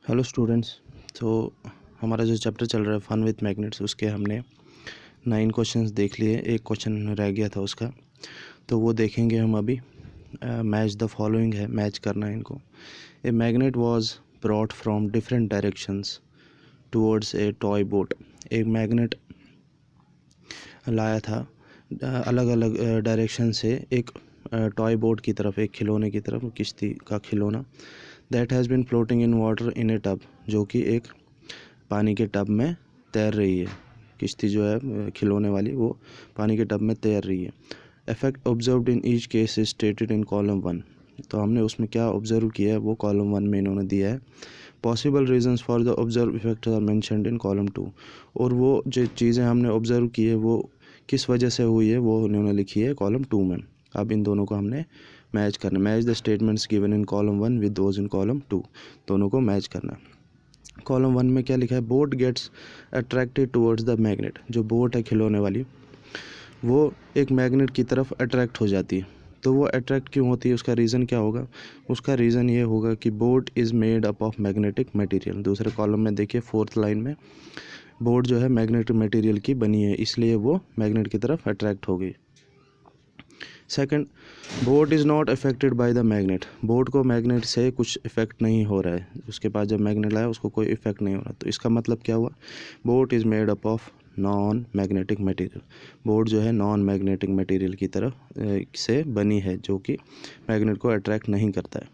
Hello students. तो हमारा जो चैप्टर चल रहा है फन विथ मैग्नेट्स, उसके हमने 9 क्वेश्चंस देख लिए। एक क्वेश्चन रह गया था उसका, तो वो देखेंगे हम अभी। मैच द फॉलोइंग है, मैच करना है इनको। A magnet was brought from different directions towards a toy boat. एक मैग्नेट लाया था अलग अलग डायरेक्शन से एक टॉय बोट की तरफ, एक खिलौने की तरफ, किश्ती का खिलौना। That has been floating in water in A tub, जो कि एक पानी के टब में तैर रही है। किश्ती जो है खिलौने वाली, वो पानी के टब में तैर रही है। Effect observed in each case is stated in column 1। तो हमने उसमें क्या ऑब्जर्व किया है वो कॉलम 1 में इन्होंने दिया है। Possible reasons for the observe effect are mentioned in column 2। और वो जो चीज़ें हमने ऑब्जर्व की है वो किस वजह से हुई है वो उन्होंने लिखी है कॉलम 2 में। अब इन दोनों को हमने मैच करना। Match the statements given in column 1 with those in column 2। दोनों को मैच करना। कॉलम 1 में क्या लिखा है? Boat gets attracted towards the magnet. जो बोट है खिलौने वाली, वो एक मैग्नेट की तरफ अट्रैक्ट हो जाती है। तो वो अट्रैक्ट क्यों होती है, उसका रीज़न क्या होगा? उसका रीज़न ये होगा कि boat is made up of magnetic material. दूसरे कॉलम में देखिए 4th लाइन में, बोट जो है मैग्नेटिक मटेरियल की बनी है, इसलिए वो मैग्नेट की तरफ अट्रैक्ट हो गई। Second, boat is not affected by the magnet. Boat को मैग्नेट से कुछ इफेक्ट नहीं हो रहा है, उसके पास जब मैग्नेट लाया उसको कोई इफेक्ट नहीं हो रहा। तो इसका मतलब क्या हुआ? Boat is made up of non magnetic material. Boat जो है नॉन मैग्नेटिक मटेरियल की तरफ से बनी है, जो कि मैग्नेट को अट्रैक्ट नहीं करता है।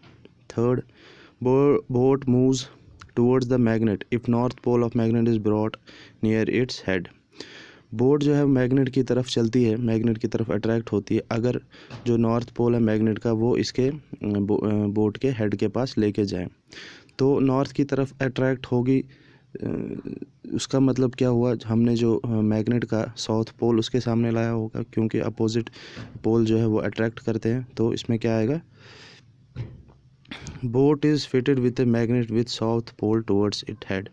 Third, boat moves towards the magnet if north pole of magnet is brought near its head. Boat जो है मैग्नेट की तरफ चलती है, मैग्नेट की तरफ अट्रैक्ट होती है अगर जो नॉर्थ पोल है मैग्नेट का वो इसके बोट के हेड के पास लेके जाए, तो नॉर्थ की तरफ अट्रैक्ट होगी। उसका मतलब क्या हुआ? हमने जो मैग्नेट का साउथ पोल उसके सामने लाया होगा, क्योंकि अपोजिट पोल जो है वो अट्रैक्ट करते हैं। तो इसमें क्या आएगा? Boat is fitted with a magnet with south pole towards it head.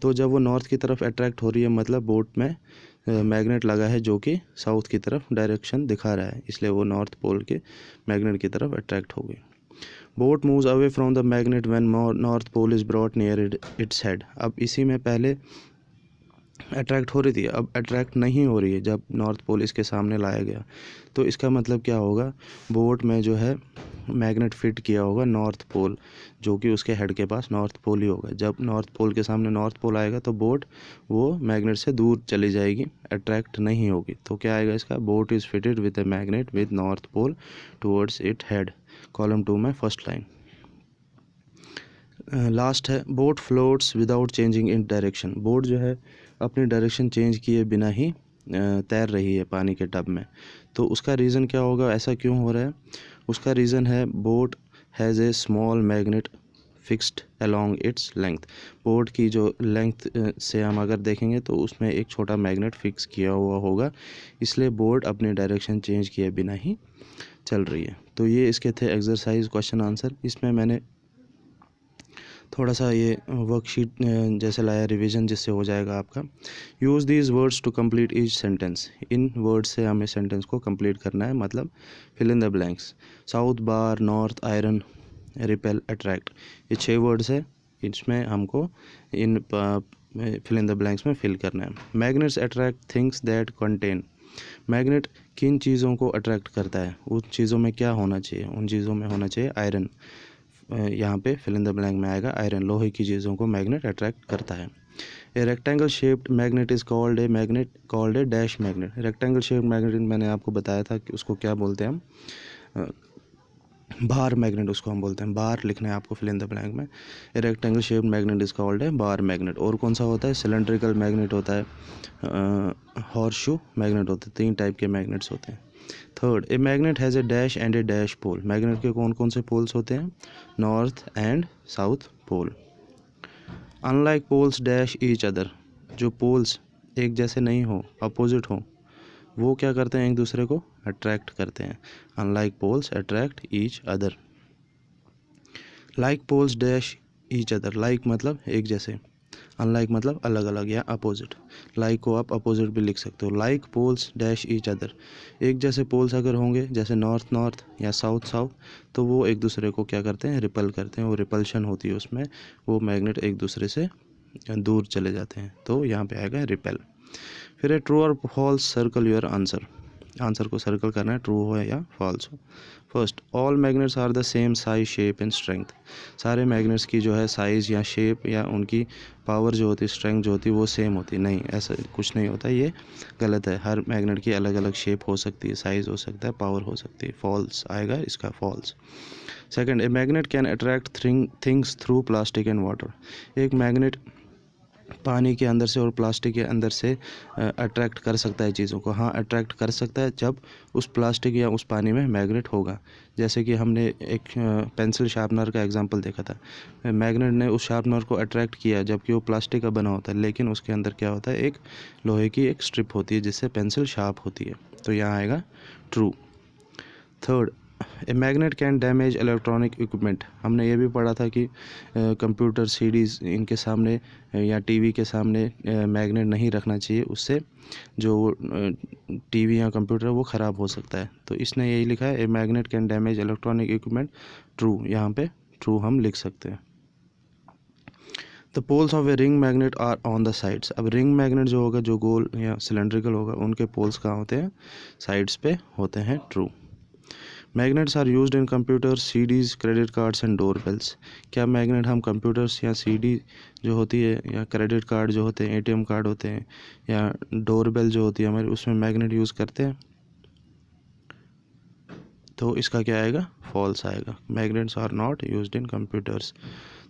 तो जब वो नॉर्थ की तरफ अट्रैक्ट हो रही है, मतलब बोट में मैग्नेट लगा है जो कि साउथ की तरफ डायरेक्शन दिखा रहा है, इसलिए वो नॉर्थ पोल के मैग्नेट की तरफ अट्रैक्ट हो गई। Boat moves away from the magnet when north pole is brought near its head. अब इसी में पहले अट्रैक्ट हो रही थी, अब अट्रैक्ट नहीं हो रही है जब नॉर्थ पोल इसके सामने लाया गया। तो इसका मतलब क्या होगा? बोट में जो है मैग्नेट फिट किया होगा नॉर्थ पोल, जो कि उसके हेड के पास नॉर्थ पोल ही होगा। जब नॉर्थ पोल के सामने नॉर्थ पोल आएगा तो बोट वो मैग्नेट से दूर चली जाएगी, अट्रैक्ट नहीं होगी। तो क्या आएगा इसका? Boat is fitted with a magnet with north pole towards it head, column 2 में फर्स्ट लाइन। लास्ट है, boat floats without changing in direction. Boat जो है अपनी डायरेक्शन चेंज किए बिना ही तैर रही है पानी के टब में। तो उसका रीज़न क्या होगा, ऐसा क्यों हो रहा है? उसका रीज़न है boat has a small magnet fixed along its length. Boat की जो लेंथ से हम अगर देखेंगे तो उसमें एक छोटा मैग्नेट फिक्स किया हुआ होगा, इसलिए बोट अपनी डायरेक्शन चेंज किए बिना ही चल रही है। तो ये इसके थे एक्सरसाइज क्वेश्चन आंसर। इसमें मैंने थोड़ा सा ये वर्कशीट जैसे लाया रिवीजन, जिससे हो जाएगा आपका। Use these words to complete each sentence. इन वर्ड्स से हमें सेंटेंस को कंप्लीट करना है, मतलब fill in the blanks. South, bar, north, iron, repel, attract, ये 6 वर्ड्स है। इसमें हमको इन फिल इन द ब्लैंक्स में फिल करना है। Magnets attract things that contain. Magnet किन चीज़ों को अट्रैक्ट करता है? उन चीज़ों में क्या होना चाहिए? उन चीज़ों में होना चाहिए आयरन। यहाँ पे फिल इन द ब्लैंक में आएगा आयरन। लोहे की चीज़ों को मैग्नेट अट्रैक्ट करता है। A rectangle shaped magnet is called a magnet called a dash magnet. Rectangle shaped magnet मैंने आपको बताया था कि उसको क्या बोलते हैं हम, बार मैग्नेट उसको हम बोलते हैं। बार लिखना है आपको फिल इन द ब्लैंक में। A rectangle shaped magnet is called a bar magnet. और कौन सा होता है? सिलेंड्रिकल मैग्नेट होता है, हॉर्सशू मैग्नेट होते हैं। 3 टाइप के मैग्नेट्स होते हैं। Third, a magnet has a dash and a dash pole. Magnet के कौन कौन से पोल्स होते हैं? North and south pole. Unlike poles dash each other. जो पोल्स एक जैसे नहीं हो, अपोजिट हो, वो क्या करते हैं? एक दूसरे को अट्रैक्ट करते हैं। Unlike poles attract each other. Like poles dash each other. Like मतलब एक जैसे, अनलाइक मतलब अलग अलग या अपोजिट। लाइक को आप अपोजिट भी लिख सकते हो। Like poles dash each other, एक जैसे पोल्स अगर होंगे जैसे नॉर्थ नॉर्थ या साउथ साउथ, तो वो एक दूसरे को क्या करते हैं, रिपल करते हैं। वो रिपल्शन होती है उसमें, वो मैग्नेट एक दूसरे से दूर चले जाते हैं, तो यहाँ पे आएगा रिपेल। फिर है ट्रू और false, circle your answer. Answer को सर्कल करना है, ट्रू हो या फॉल्स हो। First, all magnets are the same size shape and strength. सारे मैग्नेट्स की जो है साइज़ या शेप या उनकी पावर जो होती है, स्ट्रेंथ जो होती है, वो सेम होती है। नहीं, ऐसा कुछ नहीं होता, ये गलत है। हर मैग्नेट की अलग अलग शेप हो सकती है, साइज़ हो सकता है, पावर हो सकती है। फॉल्स आएगा इसका, false. Second, a magnet can attract things through plastic and water. एक मैग्नेट पानी के अंदर से और प्लास्टिक के अंदर से अट्रैक्ट कर सकता है चीज़ों को। हाँ, अट्रैक्ट कर सकता है जब उस प्लास्टिक या उस पानी में मैग्नेट होगा। जैसे कि हमने एक पेंसिल शार्पनर का एग्जांपल देखा था। मैग्नेट ने उस शार्पनर को अट्रैक्ट किया जबकि वो प्लास्टिक का बना होता है, लेकिन उसके अंदर क्या होता है, एक लोहे की एक स्ट्रिप होती है जिससे पेंसिल शार्प होती है। तो यहाँ आएगा true. Third, a magnet can damage electronic equipment. हमने ये भी पढ़ा था कि कंप्यूटर, सीडीज़, इनके सामने या टीवी के सामने मैग्नेट नहीं रखना चाहिए, उससे जो टीवी या कंप्यूटर वो ख़राब हो सकता है। तो इसने यही लिखा है, a magnet can damage electronic equipment, true. यहाँ पे ट्रू हम लिख सकते हैं। The poles of a ring magnet are on the sides. अब रिंग मैग्नेट जो होगा, जो गोल या सिलेंड्रिकल होगा, उनके पोल्स कहाँ होते हैं, साइड्स पे होते हैं। True. Magnets are used in computers, CDs, credit cards and door bells. क्या मैग्नेट हम कंप्यूटर्स या सीडी जो होती है या क्रेडिट कार्ड जो होते हैं, एटीएम कार्ड होते हैं, या डोर बेल जो होती है हमारी, उसमें मैग्नेट यूज़ करते हैं? तो इसका क्या आएगा, फॉल्स आएगा। Magnets are not used in computers,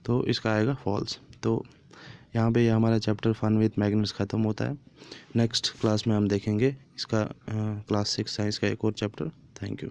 तो इसका आएगा फॉल्स। तो यहाँ पे ये हमारा चैप्टर फन विथ मैग्नेट्स ख़त्म होता है। नेक्स्ट क्लास में हम देखेंगे इसका क्लास 6 साइंस का एक और चैप्टर। Thank you.